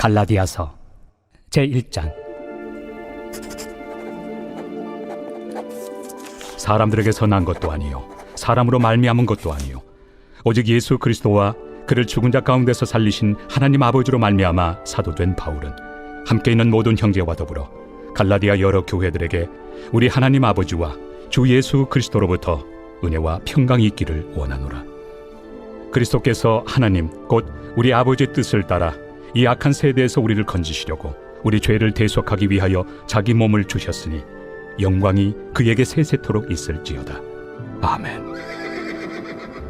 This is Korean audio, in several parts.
갈라디아서 제1장. 사람들에게서 난 것도 아니요 사람으로 말미암은 것도 아니요 오직 예수 그리스도와 그를 죽은 자 가운데서 살리신 하나님 아버지로 말미암아 사도된 바울은 함께 있는 모든 형제와 더불어 갈라디아 여러 교회들에게 우리 하나님 아버지와 주 예수 그리스도로부터 은혜와 평강이 있기를 원하노라. 그리스도께서 하나님 곧 우리 아버지의 뜻을 따라 이 악한 세대에서 우리를 건지시려고 우리 죄를 대속하기 위하여 자기 몸을 주셨으니 영광이 그에게 세세토록 있을지어다. 아멘.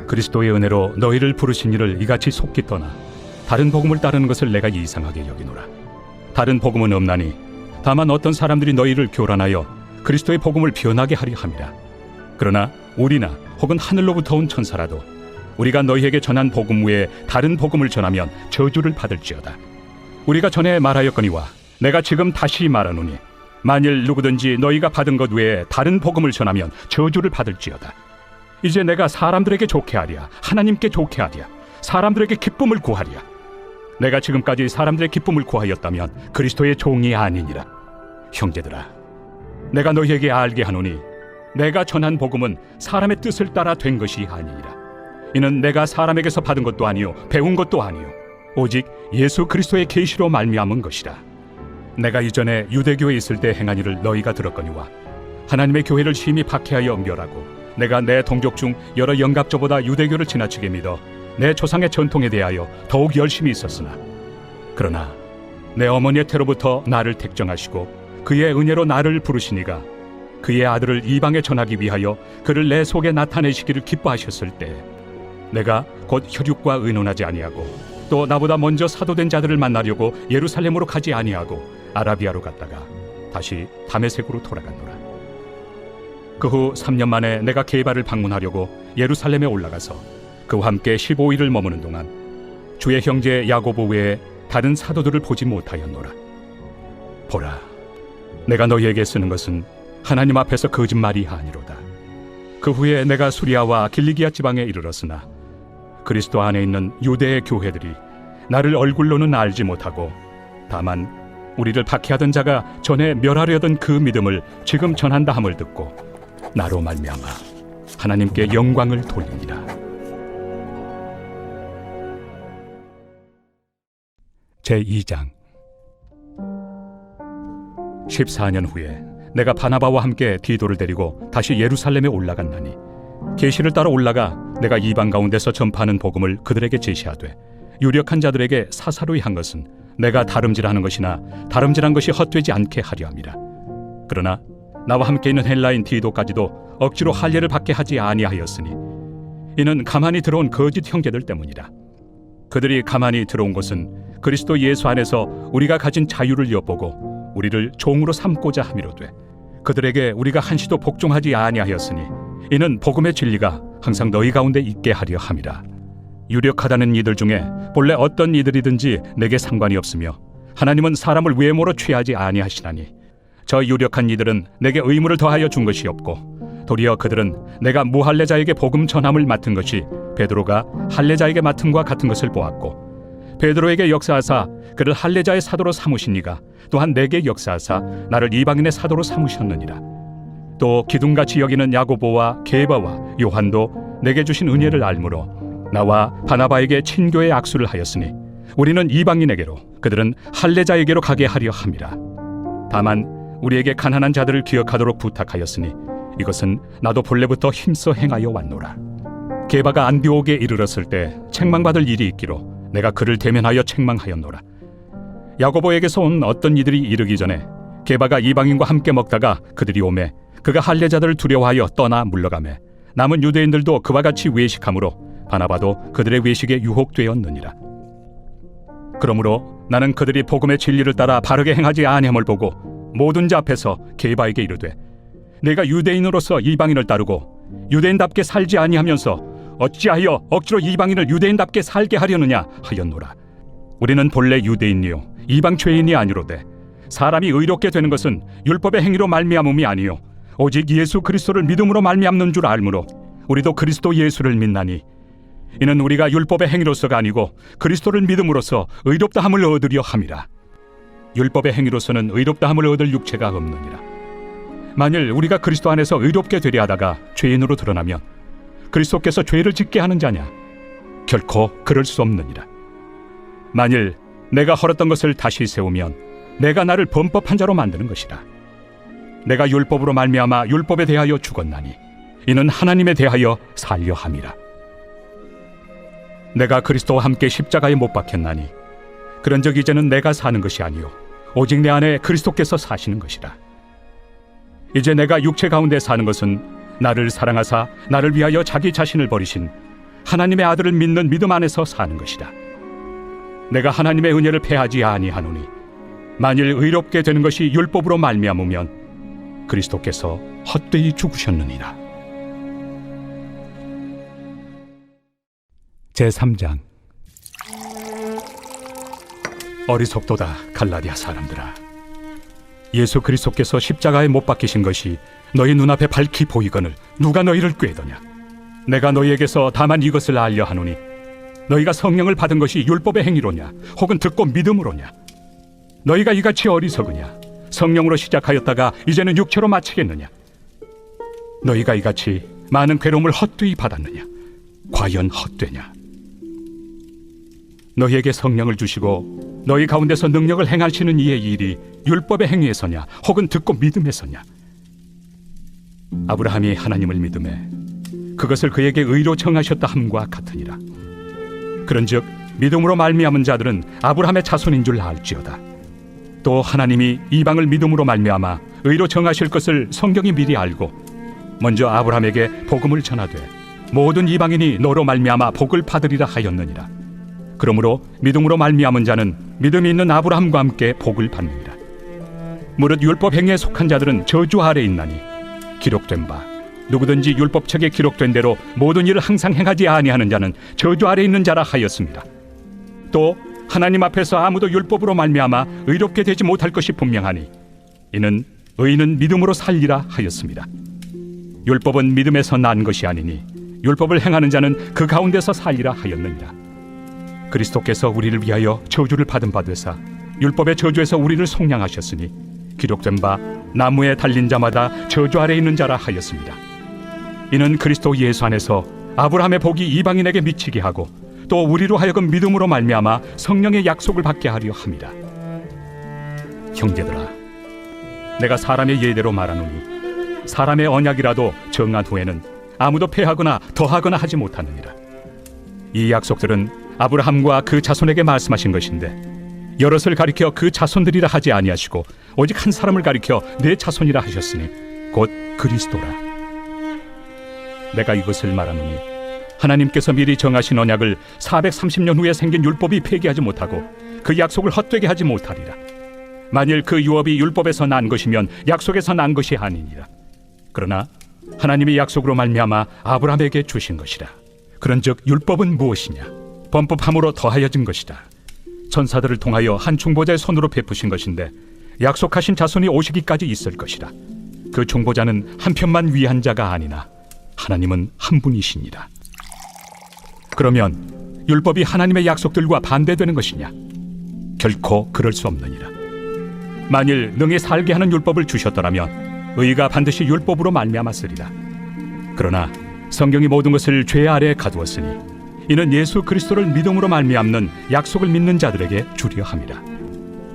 그리스도의 은혜로 너희를 부르신 이를 이같이 속기 떠나 다른 복음을 따르는 것을 내가 이상하게 여기노라. 다른 복음은 없나니 다만 어떤 사람들이 너희를 교란하여 그리스도의 복음을 변하게 하려 함이라. 그러나 우리나 혹은 하늘로부터 온 천사라도 우리가 너희에게 전한 복음 외에 다른 복음을 전하면 저주를 받을지어다. 우리가 전에 말하였거니와 내가 지금 다시 말하노니 만일 누구든지 너희가 받은 것 외에 다른 복음을 전하면 저주를 받을지어다. 이제 내가 사람들에게 좋게 하랴 하나님께 좋게 하랴 사람들에게 기쁨을 구하랴. 내가 지금까지 사람들의 기쁨을 구하였다면 그리스도의 종이 아니니라. 형제들아, 내가 너희에게 알게 하노니 내가 전한 복음은 사람의 뜻을 따라 된 것이 아니니라. 이는 내가 사람에게서 받은 것도 아니요 배운 것도 아니요 오직 예수 그리스도의 계시로 말미암은 것이라. 내가 이전에 유대교에 있을 때 행한 일을 너희가 들었거니와 하나님의 교회를 심히 박해하여 멸하고 내가 내 동족 중 여러 영갑조보다 유대교를 지나치게 믿어 내 조상의 전통에 대하여 더욱 열심히 있었으나 그러나 내 어머니의 태로부터 나를 택정하시고 그의 은혜로 나를 부르시니가 그의 아들을 이방에 전하기 위하여 그를 내 속에 나타내시기를 기뻐하셨을 때 내가 곧 혈육과 의논하지 아니하고 또 나보다 먼저 사도된 자들을 만나려고 예루살렘으로 가지 아니하고 아라비아로 갔다가 다시 다메섹으로 돌아갔노라. 그 후 3년 만에 내가 게바를 방문하려고 예루살렘에 올라가서 그와 함께 15일을 머무는 동안 주의 형제 야고보 외에 다른 사도들을 보지 못하였노라. 보라, 내가 너희에게 쓰는 것은 하나님 앞에서 거짓말이 아니로다. 그 후에 내가 수리아와 길리기아 지방에 이르렀으나 그리스도 안에 있는 유대의 교회들이 나를 얼굴로는 알지 못하고 다만 우리를 박해하던 자가 전에 멸하려던 그 믿음을 지금 전한다 함을 듣고 나로 말미암아 하나님께 영광을 돌리니라. 제2장. 14년 후에 내가 바나바와 함께 디도를 데리고 다시 예루살렘에 올라갔나니 계시를 따라 올라가 내가 이방 가운데서 전파하는 복음을 그들에게 제시하되 유력한 자들에게 사사로이 한 것은 내가 다름질하는 것이나 다름질한 것이 헛되지 않게 하려 함이라. 그러나 나와 함께 있는 헬라인 디도까지도 억지로 할례를 받게 하지 아니하였으니 이는 가만히 들어온 거짓 형제들 때문이라. 그들이 가만히 들어온 것은 그리스도 예수 안에서 우리가 가진 자유를 엿보고 우리를 종으로 삼고자 함이로되 그들에게 우리가 한시도 복종하지 아니하였으니 이는 복음의 진리가 항상 너희 가운데 있게 하려 함이라. 유력하다는 이들 중에 본래 어떤 이들이든지 내게 상관이 없으며 하나님은 사람을 외모로 취하지 아니하시나니 저 유력한 이들은 내게 의무를 더하여 준 것이 없고 도리어 그들은 내가 무할례자에게 복음 전함을 맡은 것이 베드로가 할례자에게 맡음과 같은 것을 보았고 베드로에게 역사하사 그를 할례자의 사도로 삼으신 이가 또한 내게 역사하사 나를 이방인의 사도로 삼으셨느니라. 또 기둥같이 여기는 야고보와 게바와 요한도 내게 주신 은혜를 알므로 나와 바나바에게 친교의 악수를 하였으니 우리는 이방인에게로 그들은 할례자에게로 가게 하려 함이라. 다만 우리에게 가난한 자들을 기억하도록 부탁하였으니 이것은 나도 본래부터 힘써 행하여 왔노라. 게바가 안디옥에 이르렀을 때 책망받을 일이 있기로 내가 그를 대면하여 책망하였노라. 야고보에게서 온 어떤 이들이 이르기 전에 게바가 이방인과 함께 먹다가 그들이 오매 그가 할례자들을 두려워하여 떠나 물러가매 남은 유대인들도 그와 같이 외식하므로 바나바도 그들의 외식에 유혹되었느니라. 그러므로 나는 그들이 복음의 진리를 따라 바르게 행하지 아니함을 보고 모든 자 앞에서 게바에게 이르되 내가 유대인으로서 이방인을 따르고 유대인답게 살지 아니하면서 어찌하여 억지로 이방인을 유대인답게 살게 하려느냐 하였노라. 우리는 본래 유대인이요 이방 죄인이 아니로되 사람이 의롭게 되는 것은 율법의 행위로 말미암음이 아니요 오직 예수 그리스도를 믿음으로 말미암는 줄 알므로 우리도 그리스도 예수를 믿나니 이는 우리가 율법의 행위로서가 아니고 그리스도를 믿음으로써 의롭다함을 얻으려 함이라. 율법의 행위로서는 의롭다함을 얻을 육체가 없느니라. 만일 우리가 그리스도 안에서 의롭게 되려 하다가 죄인으로 드러나면 그리스도께서 죄를 짓게 하는 자냐? 결코 그럴 수 없느니라. 만일 내가 헐었던 것을 다시 세우면 내가 나를 범법한 자로 만드는 것이라. 내가 율법으로 말미암아 율법에 대하여 죽었나니 이는 하나님에 대하여 살려 함이라. 내가 그리스도와 함께 십자가에 못 박혔나니 그런즉 이제는 내가 사는 것이 아니요 오직 내 안에 그리스도께서 사시는 것이라. 이제 내가 육체 가운데 사는 것은 나를 사랑하사 나를 위하여 자기 자신을 버리신 하나님의 아들을 믿는 믿음 안에서 사는 것이라. 내가 하나님의 은혜를 패하지 아니하노니 만일 의롭게 되는 것이 율법으로 말미암으면 그리스도께서 헛되이 죽으셨느니라. 제3장. 어리석도다 갈라디아 사람들아, 예수 그리스도께서 십자가에 못 박히신 것이 너희 눈앞에 밝히 보이거늘 누가 너희를 꾀더냐? 내가 너희에게서 다만 이것을 알려 하노니 너희가 성령을 받은 것이 율법의 행위로냐 혹은 듣고 믿음으로냐? 너희가 이같이 어리석으냐? 성령으로 시작하였다가 이제는 육체로 마치겠느냐? 너희가 이같이 많은 괴로움을 헛되이 받았느냐? 과연 헛되냐? 너희에게 성령을 주시고 너희 가운데서 능력을 행하시는 이의 일이 율법의 행위에서냐 혹은 듣고 믿음에서냐? 아브라함이 하나님을 믿음에 그것을 그에게 의로 정하셨다 함과 같으니라. 그런즉 믿음으로 말미암은 자들은 아브라함의 자손인 줄 알지어다. 또 하나님이 이방을 믿음으로 말미암아 의로 정하실 것을 성경이 미리 알고 먼저 아브라함에게 복음을 전하되 모든 이방인이 너로 말미암아 복을 받으리라 하였느니라. 그러므로 믿음으로 말미암은 자는 믿음이 있는 아브라함과 함께 복을 받느니라. 무릇 율법 행위에 속한 자들은 저주 아래 있나니 기록된 바 누구든지 율법책에 기록된 대로 모든 일을 항상 행하지 아니하는 자는 저주 아래 있는 자라 하였습니다. 또 하나님 앞에서 아무도 율법으로 말미암아 의롭게 되지 못할 것이 분명하니 이는 의인은 믿음으로 살리라 하였습니다. 율법은 믿음에서 난 것이 아니니 율법을 행하는 자는 그 가운데서 살리라 하였느니라. 그리스도께서 우리를 위하여 저주를 받은 바 되사 율법의 저주에서 우리를 속량하셨으니 기록된 바 나무에 달린 자마다 저주 아래 있는 자라 하였습니다. 이는 그리스도 예수 안에서 아브라함의 복이 이방인에게 미치게 하고 또 우리로 하여금 믿음으로 말미암아 성령의 약속을 받게 하려 함이라. 형제들아, 내가 사람의 예대로 말하노니 사람의 언약이라도 정한 후에는 아무도 폐하거나 더하거나 하지 못하느니라. 이 약속들은 아브라함과 그 자손에게 말씀하신 것인데 여럿을 가리켜 그 자손들이라 하지 아니하시고 오직 한 사람을 가리켜 내 자손이라 하셨으니 곧 그리스도라. 내가 이것을 말하노니 하나님께서 미리 정하신 언약을 430년 후에 생긴 율법이 폐기하지 못하고 그 약속을 헛되게 하지 못하리라. 만일 그 유업이 율법에서 난 것이면 약속에서 난 것이 아니니라. 그러나 하나님이 약속으로 말미암아 아브라함에게 주신 것이라. 그런즉 율법은 무엇이냐? 범법함으로 더하여진 것이다. 천사들을 통하여 한 중보자의 손으로 베푸신 것인데 약속하신 자손이 오시기까지 있을 것이라. 그 중보자는 한 편만 위한 자가 아니나 하나님은 한 분이시니라. 그러면 율법이 하나님의 약속들과 반대되는 것이냐? 결코 그럴 수 없느니라. 만일 능히 살게 하는 율법을 주셨더라면 의가 반드시 율법으로 말미암았으리라. 그러나 성경이 모든 것을 죄 아래에 가두었으니 이는 예수 그리스도를 믿음으로 말미암는 약속을 믿는 자들에게 주려 함이라.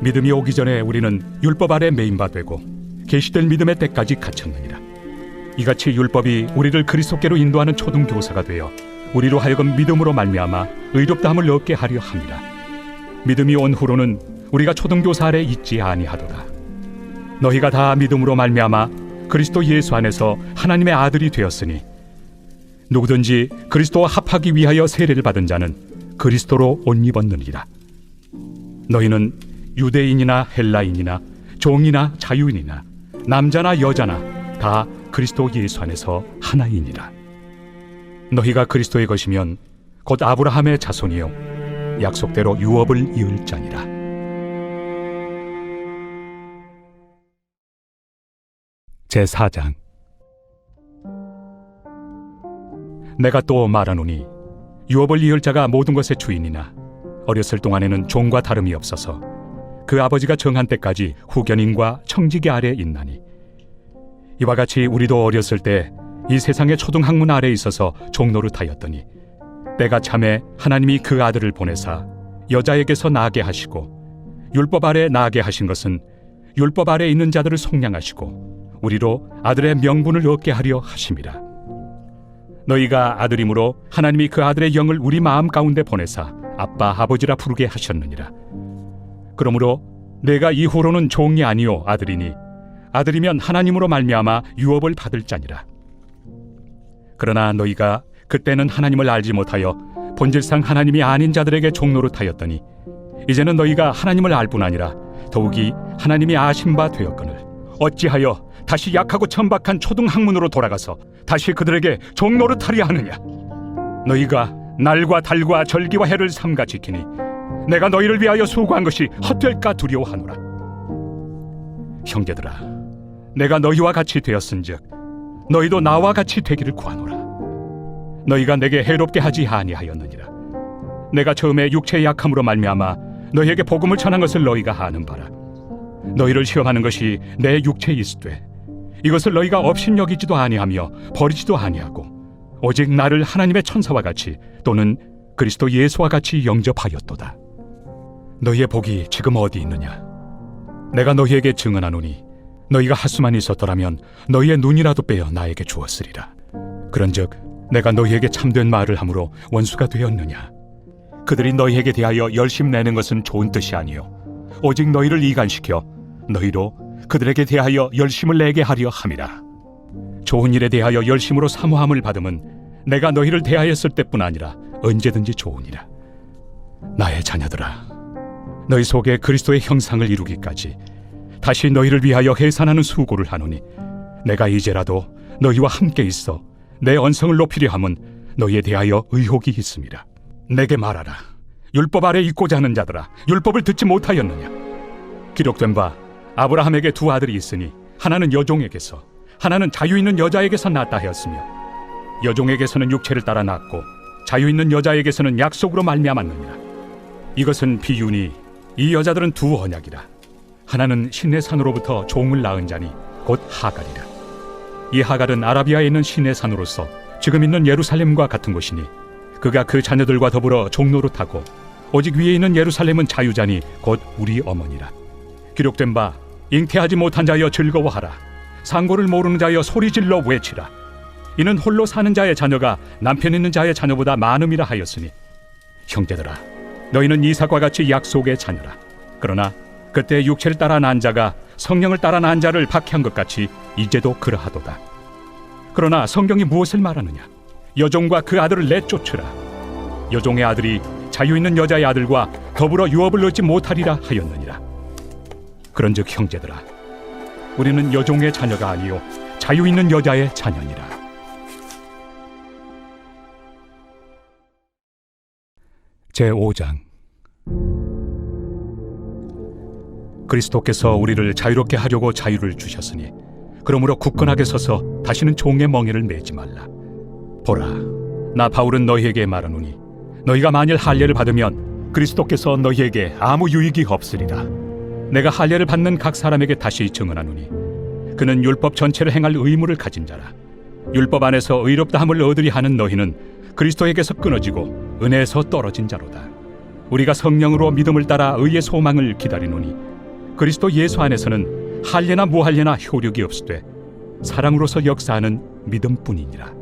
믿음이 오기 전에 우리는 율법 아래 매인 바 되고 계시될 믿음의 때까지 갇혔느니라. 이같이 율법이 우리를 그리스도께로 인도하는 초등교사가 되어 우리로 하여금 믿음으로 말미암아 의롭다함을 얻게 하려 함이라. 믿음이 온 후로는 우리가 초등교사 아래 있지 아니하도다. 너희가 다 믿음으로 말미암아 그리스도 예수 안에서 하나님의 아들이 되었으니 누구든지 그리스도와 합하기 위하여 세례를 받은 자는 그리스도로 옷 입었느니라. 너희는 유대인이나 헬라인이나 종이나 자유인이나 남자나 여자나 다 그리스도 예수 안에서 하나이니라. 너희가 그리스도의 것이면 곧 아브라함의 자손이요 약속대로 유업을 이을 자니라. 제4장. 내가 또 말하노니 유업을 이을 자가 모든 것의 주인이나 어렸을 동안에는 종과 다름이 없어서 그 아버지가 정한 때까지 후견인과 청지기 아래 있나니, 이와 같이 우리도 어렸을 때 이 세상의 초등학문 아래 있어서 종노릇하였더니 때가 참에 하나님이 그 아들을 보내사 여자에게서 나게 하시고 율법 아래 나게 하신 것은 율법 아래 있는 자들을 속량하시고 우리로 아들의 명분을 얻게 하려 하심이라. 너희가 아들이므로 하나님이 그 아들의 영을 우리 마음 가운데 보내사 아빠 아버지라 부르게 하셨느니라. 그러므로 내가 이후로는 종이 아니요 아들이니 아들이면 하나님으로 말미암아 유업을 받을 자니라. 그러나 너희가 그때는 하나님을 알지 못하여 본질상 하나님이 아닌 자들에게 종노릇하였더니 이제는 너희가 하나님을 알 뿐 아니라 더욱이 하나님이 아신 바 되었거늘 어찌하여 다시 약하고 천박한 초등학문으로 돌아가서 다시 그들에게 종노릇하려 하느냐. 너희가 날과 달과 절기와 해를 삼가 지키니 내가 너희를 위하여 수고한 것이 헛될까 두려워하노라. 형제들아, 내가 너희와 같이 되었은즉 너희도 나와 같이 되기를 구하노라. 너희가 내게 해롭게 하지 아니하였느니라. 내가 처음에 육체의 약함으로 말미암아 너희에게 복음을 전한 것을 너희가 아는 바라. 너희를 시험하는 것이 내 육체에 있으되 이것을 너희가 업신여기지도 아니하며 버리지도 아니하고 오직 나를 하나님의 천사와 같이 또는 그리스도 예수와 같이 영접하였도다. 너희의 복이 지금 어디 있느냐? 내가 너희에게 증언하노니 너희가 하수만 있었더라면 너희의 눈이라도 빼어 나에게 주었으리라. 그런즉 내가 너희에게 참된 말을 함으로 원수가 되었느냐? 그들이 너희에게 대하여 열심 내는 것은 좋은 뜻이 아니요 오직 너희를 이간시켜 너희로 그들에게 대하여 열심을 내게 하려 함이라. 좋은 일에 대하여 열심으로 사모함을 받음은 내가 너희를 대하였을 때뿐 아니라 언제든지 좋으니라. 나의 자녀들아, 너희 속에 그리스도의 형상을 이루기까지 다시 너희를 위하여 해산하는 수고를 하노니 내가 이제라도 너희와 함께 있어 내 언성을 높이려 함은 너희에 대하여 의혹이 있음이라. 내게 말하라. 율법 아래 있고자 하는 자들아, 율법을 듣지 못하였느냐? 기록된 바 아브라함에게 두 아들이 있으니 하나는 여종에게서 하나는 자유 있는 여자에게서 낳았다 하였으며 여종에게서는 육체를 따라 낳았고 자유 있는 여자에게서는 약속으로 말미암았느니라. 이것은 비유니 이 여자들은 두 언약이라. 하나는 시내 산으로부터 종을 낳은 자니 곧 하갈이라. 이 하갈은 아라비아에 있는 시내 산으로서 지금 있는 예루살렘과 같은 곳이니 그가 그 자녀들과 더불어 종노릇하고 오직 위에 있는 예루살렘은 자유자니 곧 우리 어머니라. 기록된 바 잉태하지 못한 자여 즐거워하라. 상고를 모르는 자여 소리질러 외치라. 이는 홀로 사는 자의 자녀가 남편 있는 자의 자녀보다 많음이라 하였으니 형제들아, 너희는 이삭과 같이 약속의 자녀라. 그러나 그때 육체를 따라 난 자가 성령을 따라 난 자를 박해한 것 같이 이제도 그러하도다. 그러나 성경이 무엇을 말하느냐? 여종과 그 아들을 내쫓으라. 여종의 아들이 자유 있는 여자의 아들과 더불어 유업을 얻지 못하리라 하였느니라. 그런즉 형제들아, 우리는 여종의 자녀가 아니요 자유 있는 여자의 자녀니라. 제5장. 그리스도께서 우리를 자유롭게 하려고 자유를 주셨으니 그러므로 굳건하게 서서 다시는 종의 멍에를 매지 말라. 보라, 나 바울은 너희에게 말하노니 너희가 만일 할례를 받으면 그리스도께서 너희에게 아무 유익이 없으리라. 내가 할례를 받는 각 사람에게 다시 증언하노니 그는 율법 전체를 행할 의무를 가진 자라. 율법 안에서 의롭다함을 얻으리 하는 너희는 그리스도에게서 끊어지고 은혜에서 떨어진 자로다. 우리가 성령으로 믿음을 따라 의의 소망을 기다리노니 그리스도 예수 안에서는 할례나 무할례나 효력이 없으되 사랑으로서 역사하는 믿음뿐이니라.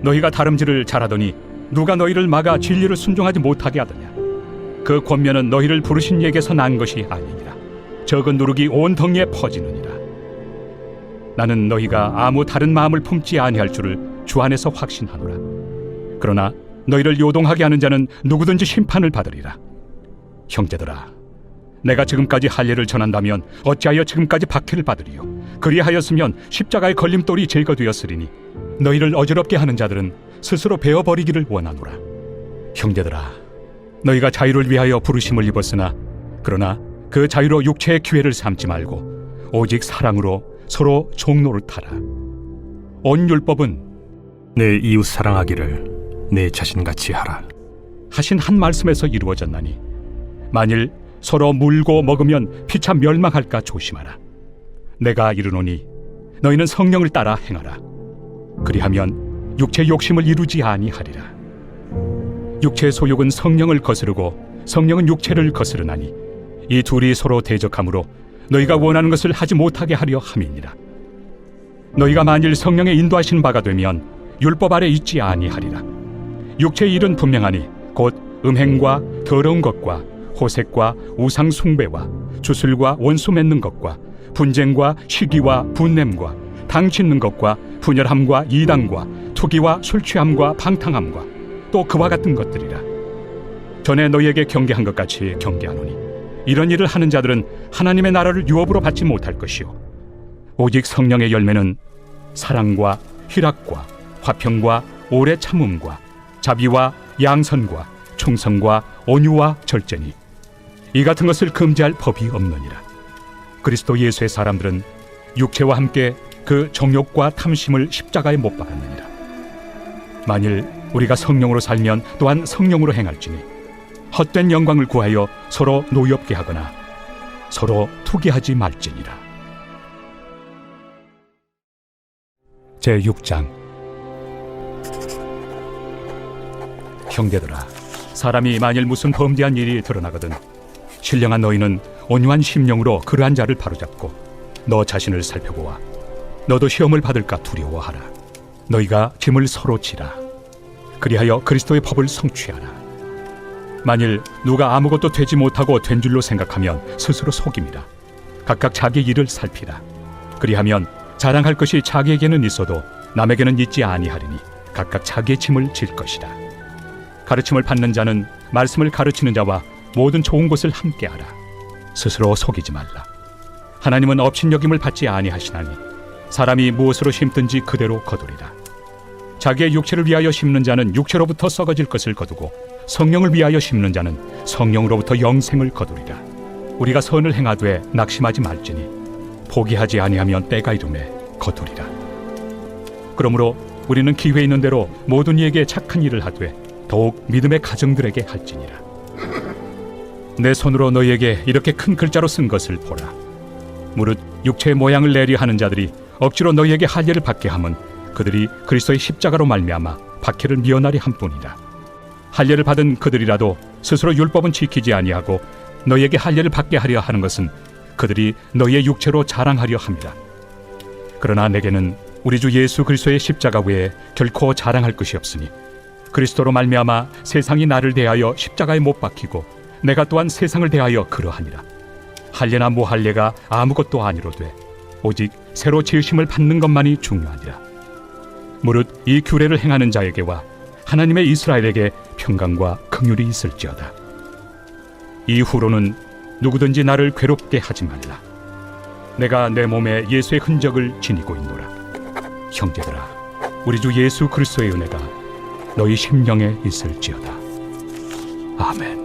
너희가 다름질을 잘하더니 누가 너희를 막아 진리를 순종하지 못하게 하더냐? 그 권면은 너희를 부르신 이에게서 난 것이 아니니라. 적은 누룩이 온 덩이에 퍼지느니라. 나는 너희가 아무 다른 마음을 품지 아니할 줄을 주 안에서 확신하노라. 그러나 너희를 요동하게 하는 자는 누구든지 심판을 받으리라. 형제들아, 내가 지금까지 할례를 전한다면 어찌하여 지금까지 박해를 받으리요? 그리하였으면 십자가의 걸림돌이 제거되었으리니 너희를 어지럽게 하는 자들은 스스로 베어버리기를 원하노라. 형제들아, 너희가 자유를 위하여 부르심을 입었으나 그러나 그 자유로 육체의 기회를 삼지 말고 오직 사랑으로 서로 종노릇하라. 온 율법은 내 이웃 사랑하기를 내 자신같이 하라. 하신 한 말씀에서 이루어졌나니 만일 서로 물고 먹으면 피차 멸망할까 조심하라. 내가 이르노니 너희는 성령을 따라 행하라. 그리하면 육체 욕심을 이루지 아니하리라. 육체의 소욕은 성령을 거스르고 성령은 육체를 거스르나니 이 둘이 서로 대적하므로 너희가 원하는 것을 하지 못하게 하려 함이니라. 너희가 만일 성령의 인도하신 바가 되면 율법 아래 있지 아니하리라. 육체의 일은 분명하니 곧 음행과 더러운 것과 호색과 우상 숭배와 주술과 원수 맺는 것과 분쟁과 시기와 분냄과 당 짓는 것과 분열함과 이단과 투기와 술 취함과 방탕함과 또 그와 같은 것들이라. 전에 너희에게 경계한 것 같이 경계하노니 이런 일을 하는 자들은 하나님의 나라를 유업으로 받지 못할 것이요 오직 성령의 열매는 사랑과 희락과 화평과 오래 참음과 자비와 양선과 충성과 온유와 절제니 이 같은 것을 금지할 법이 없느니라. 그리스도 예수의 사람들은 육체와 함께 그 정욕과 탐심을 십자가에 못 박았느니라. 만일 우리가 성령으로 살면 또한 성령으로 행할지니 헛된 영광을 구하여 서로 노엽게 하거나 서로 투기하지 말지니라. 제6장. 형제들아, 사람이 만일 무슨 범죄한 일이 드러나거든 신령한 너희는 온유한 심령으로 그러한 자를 바로잡고 너 자신을 살펴보아 너도 시험을 받을까 두려워하라. 너희가 짐을 서로 지라. 그리하여 그리스도의 법을 성취하라. 만일 누가 아무것도 되지 못하고 된 줄로 생각하면 스스로 속임이라. 각각 자기 일을 살피라. 그리하면 자랑할 것이 자기에게는 있어도 남에게는 있지 아니하리니 각각 자기의 짐을 질 것이라. 가르침을 받는 자는 말씀을 가르치는 자와 모든 좋은 것을 함께 하라. 스스로 속이지 말라. 하나님은 업신여김을 받지 아니하시나니 사람이 무엇으로 심든지 그대로 거두리라. 자기의 육체를 위하여 심는 자는 육체로부터 썩어질 것을 거두고 성령을 위하여 심는 자는 성령으로부터 영생을 거두리라. 우리가 선을 행하되 낙심하지 말지니 포기하지 아니하면 때가 이르매 거두리라. 그러므로 우리는 기회 있는 대로 모든 이에게 착한 일을 하되 더욱 믿음의 가정들에게 할지니라. 내 손으로 너희에게 이렇게 큰 글자로 쓴 것을 보라. 무릇 육체의 모양을 내리 하는 자들이 억지로 너희에게 할례를 받게 함은 그들이 그리스도의 십자가로 말미암아 박해를 미연하리 함뿐이라. 할례를 받은 그들이라도 스스로 율법은 지키지 아니하고 너희에게 할례를 받게 하려 하는 것은 그들이 너희의 육체로 자랑하려 함이라. 그러나 내게는 우리 주 예수 그리스도의 십자가 외에 결코 자랑할 것이 없으니 그리스도로 말미암아 세상이 나를 대하여 십자가에 못 박히고 내가 또한 세상을 대하여 그러하니라. 할례나 무할례가 아무것도 아니로되 오직 새로 지으심을 받는 것만이 중요하니라. 무릇 이 규례를 행하는 자에게와 하나님의 이스라엘에게 평강과 긍휼이 있을지어다. 이후로는 누구든지 나를 괴롭게 하지 말라. 내가 내 몸에 예수의 흔적을 지니고 있노라. 형제들아, 우리 주 예수 그리스도의 은혜가 너희 심령에 있을지어다. 아멘.